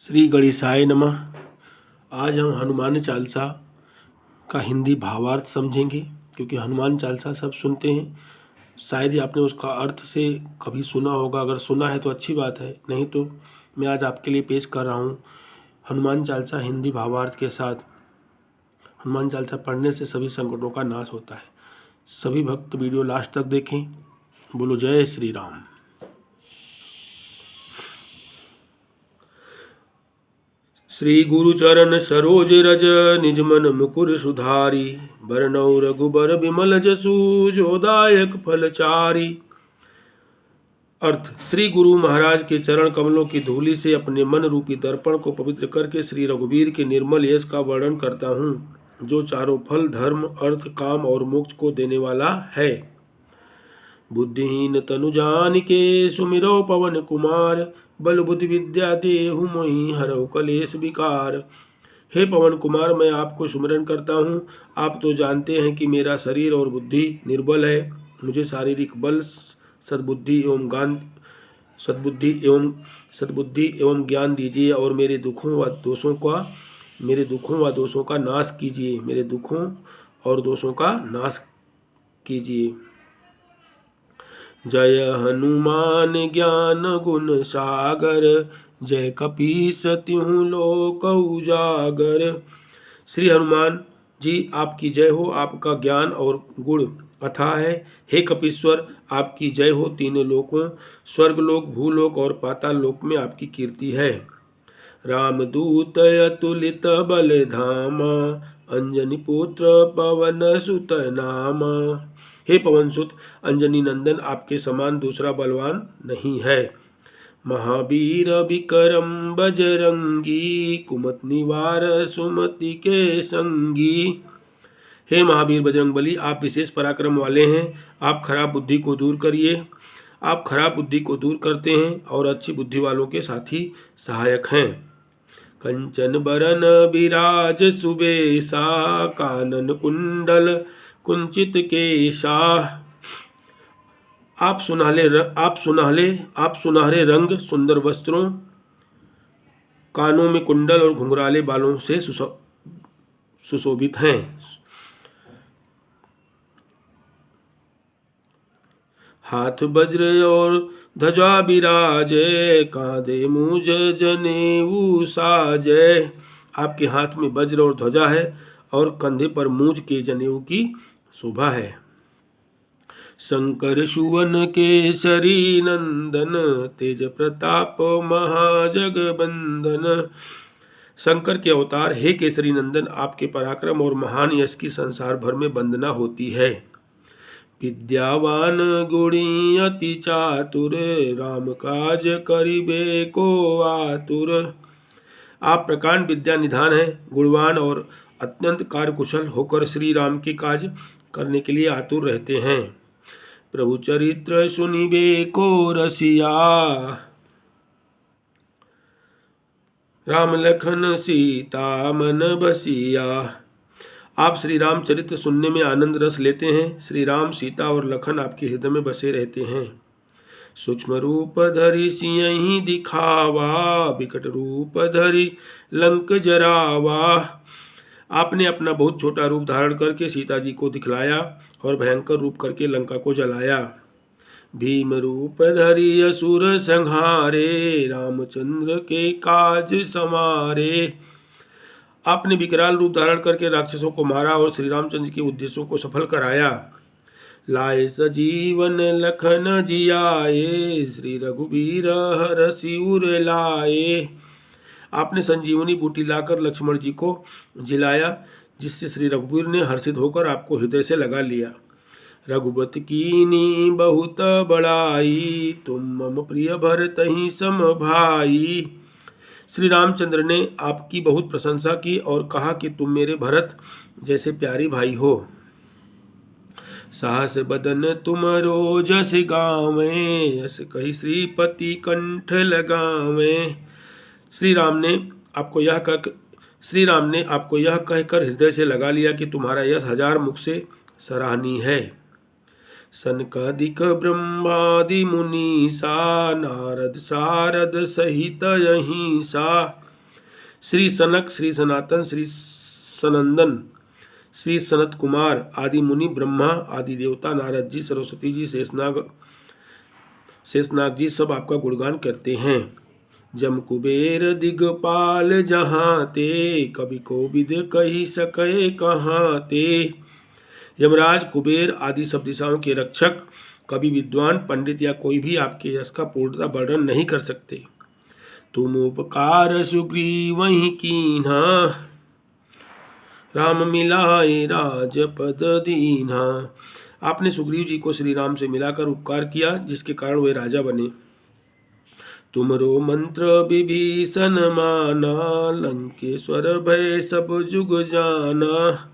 श्री गणेशाय नमः। आज हम हनुमान चालीसा का हिंदी भावार्थ समझेंगे, क्योंकि हनुमान चालीसा सब सुनते हैं। शायद ही आपने उसका अर्थ से कभी सुना होगा। अगर सुना है तो अच्छी बात है, नहीं तो मैं आज आपके लिए पेश कर रहा हूँ हनुमान चालीसा हिंदी भावार्थ के साथ। हनुमान चालीसा पढ़ने से सभी संकटों का नाश होता है। सभी भक्त वीडियो लास्ट तक देखें। बोलो जय श्री राम। श्री गुरु चरण सरोज रज निज मन मुकुर सुधारी, बरनौ रघुबर विमल जसु जोदायक फलचारी। अर्थ: श्री गुरु महाराज के चरण कमलों की धूलि से अपने मन रूपी दर्पण को पवित्र करके श्री रघुवीर के निर्मल यश का वर्णन करता हूँ, जो चारों फल धर्म अर्थ काम और मोक्ष को देने वाला है। बुद्धिहीन तनु जानिके सुमिरौ पवन कुमार, बल बुद्धि विद्या देहु मोहि हरौ कलेश विकार। हे पवन कुमार, मैं आपको सुमिरन करता हूँ। आप तो जानते हैं कि मेरा शरीर और बुद्धि निर्बल है। मुझे शारीरिक बल, सद्बुद्धि एवं ज्ञान दीजिए और मेरे दुखों व दोषों का नाश कीजिए। मेरे दुखों और दोषों का नाश कीजिए। जय हनुमान ज्ञान गुण सागर, जय कपीस तिहुँ लोक उजागर। श्री हनुमान जी आपकी जय हो, आपका ज्ञान और गुण अथाह है। हे कपीश्वर, आपकी जय हो। तीनों लोकों स्वर्गलोक, भूलोक और पाताल लोक में आपकी कीर्ति है। रामदूत अतुलित बल धामा, अंजनी पुत्र पवन सुत नामा। हे पवन सुत अंजनी नंदन, आपके समान दूसरा बलवान नहीं है। महावीर विक्रम बजरंगी, कुमत निवार सुमति के संगी। हे महावीर बजरंगबली, आप विशेष पराक्रम वाले हैं। आप खराब बुद्धि को दूर करिए। आप खराब बुद्धि को दूर करते हैं और अच्छी बुद्धि वालों के साथी सहायक हैं। कंचन बरन विराज सुबेसा, कानन कुंडल कुंचित केशा। आप सुनहरे रंग, सुंदर वस्त्रों, कानों में कुंडल और घुंघराले बालों से सुशोभित हैं। हाथ वज्र और ध्वजा विराजे, कांधे मूज जनेऊ साजे। आपके हाथ में वज्र और ध्वजा है और कंधे पर मूज के जनेऊ की शोभा है। शंकर सुवन केसरी नंदन, तेज प्रताप महाजगबंदन। शंकर के अवतार हे केसरी नंदन, आपके पराक्रम और महान यश की संसार भर में वंदना होती है। विद्यावान गुणी अति चातुर, राम काज करिबे को आतुर। आप प्रकांड विद्या निधान हैं, गुणवान और अत्यंत कार्यकुशल होकर श्री राम के काज करने के लिए आतुर रहते हैं। प्रभु चरित्र सुनिबे को रसिया, राम लखन सीता मन बसिया। आप श्री राम चरित्र सुनने में आनंद रस लेते हैं। श्री राम, सीता और लखन आपके हृदय में बसे रहते हैं। सूक्ष्म रूप धरि सियहि दिखावा, विकट रूप धरि लंक जरावा। आपने अपना बहुत छोटा रूप धारण करके सीता जी को दिखलाया और भयंकर रूप करके लंका को जलाया। भीम रूप धरि असुर संहारे, रामचंद्र के काज समारे। आपने विकराल रूप धारण करके राक्षसों को मारा और श्री रामचंद्र के उद्देश्यों को सफल कराया। लाए सजीवन लखन जियाए, श्री रघुबीर हरषि उर लाए। आपने संजीवनी बूटी लाकर लक्ष्मण जी को जिलाया, जिससे श्री रघुवीर ने हर्षित होकर आपको हृदय से लगा लिया। रघुबत कीनी बहुत बड़ाई, तुम मम प्रिय भरतहि सम भाई। श्री रामचंद्र ने आपकी बहुत प्रशंसा की और कहा कि तुम मेरे भरत जैसे प्यारी भाई हो। साहस बदन तुमरो जस गावें, यस कहि श्रीपति कंठ लगावें। श्री राम ने आपको यह कहकर हृदय से लगा लिया कि तुम्हारा यश 1000 मुख से सराहनीय है। सनकादिक ब्रह्मादि मुनीसा, नारद सारद सहित अहिंसा। श्री सनक, श्री सनातन, श्री सनंदन, श्री सनत कुमार आदि मुनि, ब्रह्मा आदि देवता, नारद जी, सरस्वती जी, शेषनाग जी सब आपका गुणगान करते हैं। जम कुबेर दिगपाल जहाँ ते, कवि कोविद कही सके कहाँ ते। यमराज, कुबेर आदि सब दिशाओं के रक्षक, कवि, विद्वान, पंडित या कोई भी आपके यश का पूर्णतः वर्णन नहीं कर सकते। तुम उपकार सुग्रीवहि कीन्हा, राम मिलाए राजपद दीन्हा। आपने सुग्रीव जी को श्री राम से मिलाकर उपकार किया, जिसके कारण वे राजा बने। तुमरो मंत्र विभीषण माना, लंकेश्वर भय सब जुग जाना।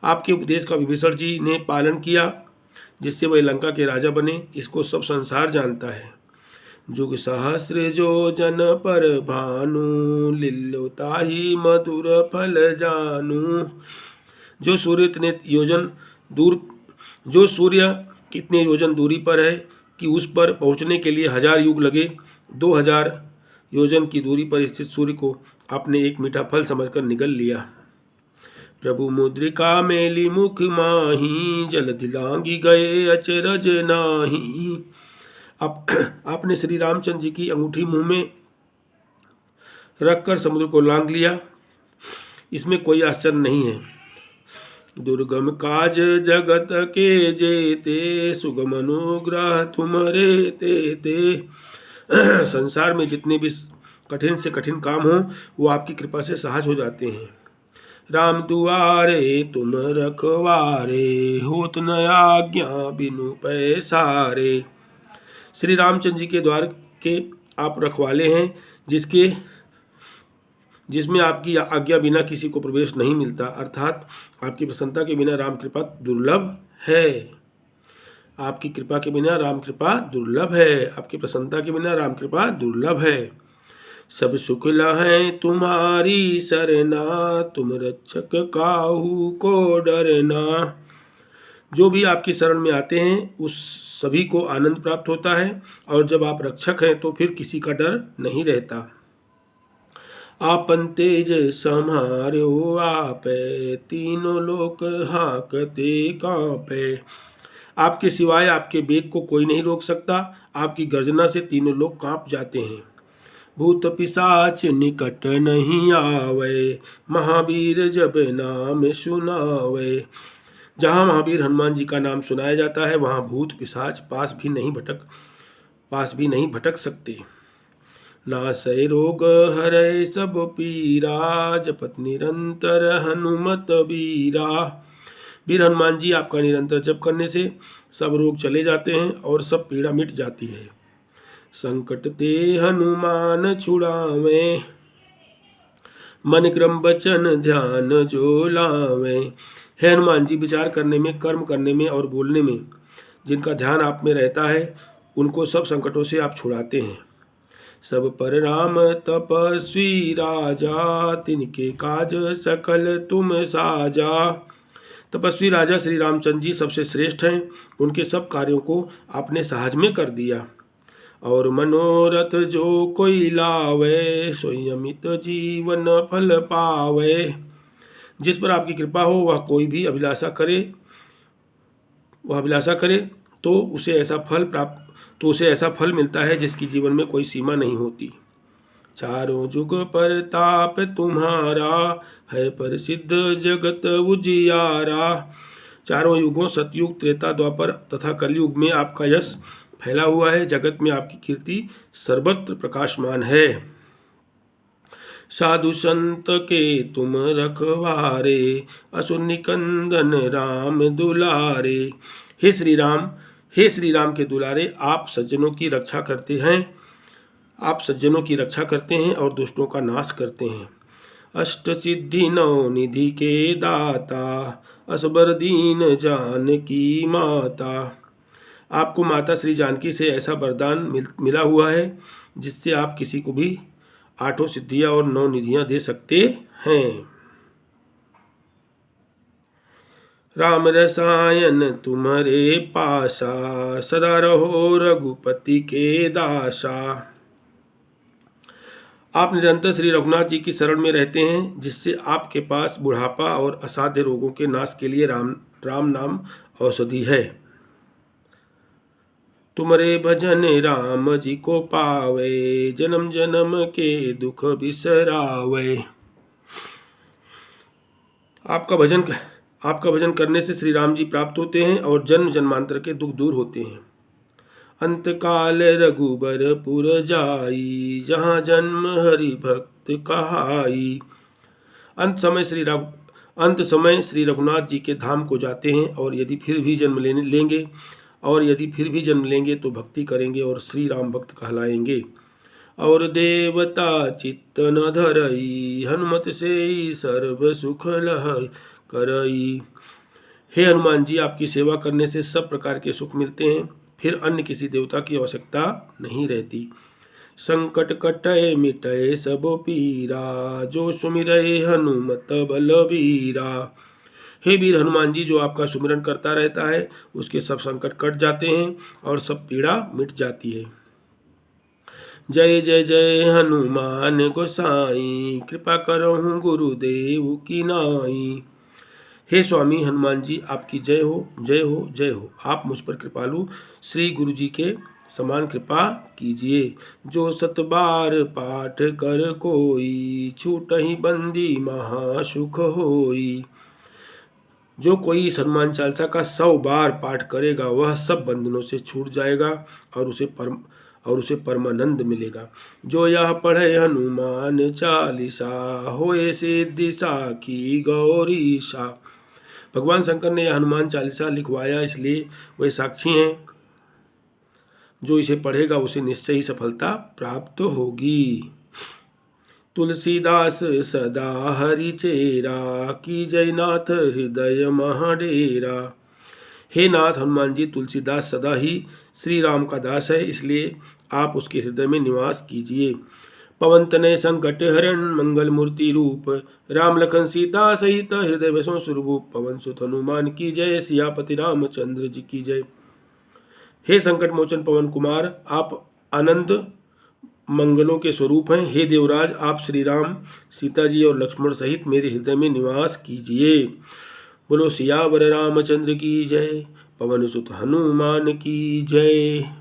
आपके उपदेश का विभीषण जी ने पालन किया, जिससे वे लंका के राजा बने। इसको सब संसार जानता है। जुग सहस्र जो जन पर भानु, लिल्लोताहि मधुर फल जानू। जो सूर्य कितने योजन दूरी पर है कि उस पर पहुँचने के लिए 1000 युग लगे। 2000 योजन की दूरी पर स्थित सूर्य को आपने एक मीठा फल समझकर निगल लिया। प्रभु मुद्रिका मेली मुख माही, जलधि लांघि गए अचरज नाही। आपने श्री रामचंद्र जी की अंगूठी मुंह में रखकर समुद्र को लांघ लिया। इसमें कोई आश्चर्य नहीं है। दुर्गम काज जगत के जेते, सुगम अनुग्रह तुम्हारे ते। संसार में जितने भी कठिन से कठिन काम हो, वो आपकी कृपा से सहज हो जाते हैं। राम दुआरे तुम रखवारे, होत न आज्ञा बिनु पैसारे। श्री रामचंद्र जी के द्वार के आप रखवाले हैं, जिसमें आपकी आज्ञा बिना किसी को प्रवेश नहीं मिलता, अर्थात आपकी प्रसन्नता के बिना राम कृपा दुर्लभ है। आपकी कृपा के बिना राम कृपा दुर्लभ है। आपकी प्रसन्नता के बिना राम कृपा दुर्लभ है। सब सुख लहै तुम्हारी सरना, तुम रक्षक काहू को डरना। जो भी आपकी शरण में आते हैं उस सभी को आनंद प्राप्त होता है, और जब आप रक्षक हैं तो फिर किसी का डर नहीं रहता। आपन तेज सम्हार्यो आपे, तीनों लोक हाकते कांपे। आपके सिवाय आपके वेग को कोई नहीं रोक सकता। आपकी गर्जना से तीनों लोग कांप जाते हैं। भूत पिशाच निकट नहीं आवे, महावीर जब नाम सुनावे। जहाँ महावीर हनुमान जी का नाम सुनाया जाता है, वहाँ भूत पिशाच पास भी नहीं भटक सकते। नासै रोग हरै सब पीरा, जपत निरंतर हनुमत बीरा। वीर हनुमान जी आपका निरंतर जप करने से सब रोग चले जाते हैं और सब पीड़ा मिट जाती है। संकट ते हनुमान छुड़ावे, मन क्रम वचन ध्यान जो लावे। हे हनुमान जी, विचार करने में, कर्म करने में और बोलने में जिनका ध्यान आप में रहता है, उनको सब संकटों से आप छुड़ाते हैं। सब पर राम तपस्वी राजा, तिनके काज सकल तुम साजा। तपस्वी राजा श्री रामचंद्र जी सबसे श्रेष्ठ हैं। उनके सब कार्यों को आपने सहज में कर दिया। और मनोरथ जो कोई लावे, सोई अमित जीवन फल पावे। जिस पर आपकी कृपा हो वह कोई भी अभिलाषा करे तो उसे ऐसा फल मिलता है जिसकी जीवन में कोई सीमा नहीं होती। चारों जुग पर ताप तुम्हारा, है प्रसिद्ध जगत उजियारा। चारों युगों सतयुग, त्रेता, द्वापर तथा कलयुग में आपका यश फैला हुआ है। जगत में आपकी कीर्ति सर्वत्र प्रकाशमान है। साधु संत के तुम रखवारे, असुर निकंदन राम दुलारे। हे श्री राम के दुलारे, आप सज्जनों की रक्षा करते हैं और दुष्टों का नाश करते हैं। अष्ट सिद्धि नौ निधि के दाता, असबर दीन जानकी माता। आपको माता श्री जानकी से ऐसा वरदान मिला हुआ है जिससे आप किसी को भी 8 सिद्धियाँ और 9 निधियाँ दे सकते हैं। राम रसायन तुम्हारे पासा, सदा रहो रघुपति के दासा। आप निरंतर श्री रघुनाथ जी की शरण में रहते हैं, जिससे आपके पास बुढ़ापा और असाध्य रोगों के नाश के लिए राम नाम औषधि है। तुमरे भजन राम जी को पावे, जन्म जन्म के दुख बिसरावे। आपका भजन करने से श्री राम जी प्राप्त होते हैं और जन्म जन्मांतर के दुख दूर होते हैं। अंत काल रघुबरपुर जाई, जहाँ जन्म हरि भक्त कहाई। अंत समय श्री रघुनाथ जी के धाम को जाते हैं, और यदि फिर भी जन्म लेंगे तो भक्ति करेंगे और श्री राम भक्त कहलाएंगे। और देवता चित्त न धरई, हनुमत से सर्व सुख लह करई। हे हनुमान जी, आपकी सेवा करने से सब प्रकार के सुख मिलते हैं, फिर अन्य किसी देवता की आवश्यकता नहीं रहती। संकट कटय मिटय सब पीरा, जो सुमिरय हनुमत बलबीरा। हे वीर हनुमान जी, जो आपका सुमिरन करता रहता है उसके सब संकट कट जाते हैं और सब पीड़ा मिट जाती है। जय जय जय हनुमान गोसाई, कृपा करहु गुरुदेव की नाई। हे स्वामी हनुमान जी, आपकी जय हो जय हो जय हो। आप मुझ पर कृपालु श्री गुरु जी के समान कृपा कीजिए। जो 7 बार पाठ कर कोई, छूटहि बंदी महासुख होई। जो कोई इस हनुमान चालीसा का 100 बार पाठ करेगा वह सब बंधनों से छूट जाएगा और उसे परमानंद मिलेगा। जो यह पढ़े हनुमान चालीसा, होए सिद्धि साखी गौरीशा। भगवान शंकर ने यह हनुमान चालीसा लिखवाया, इसलिए वे साक्षी हैं। जो इसे पढ़ेगा उसे निश्चय ही सफलता प्राप्त होगी। तुलसीदास सदा हरि चेरा, की जय नाथ हृदय महाडेरा। हे नाथ हनुमान जी, तुलसीदास सदा ही श्री राम का दास है, इसलिए आप उसके हृदय में निवास कीजिए। पवन तनय संकट हरण, मंगल मूर्ति रूप, राम लखन सीता सहित हृदय बसों स्वरूप। पवन सुत हनुमान की जय, सियापति रामचंद्र जी की जय। हे संकट मोचन पवन कुमार, आप आनंद मंगलों के स्वरूप हैं। हे देवराज, आप श्री राम, सीता जी और लक्ष्मण सहित मेरे हृदय में निवास कीजिए। बोलो सियावर रामचंद्र की जय, पवन सुत हनुमान की जय।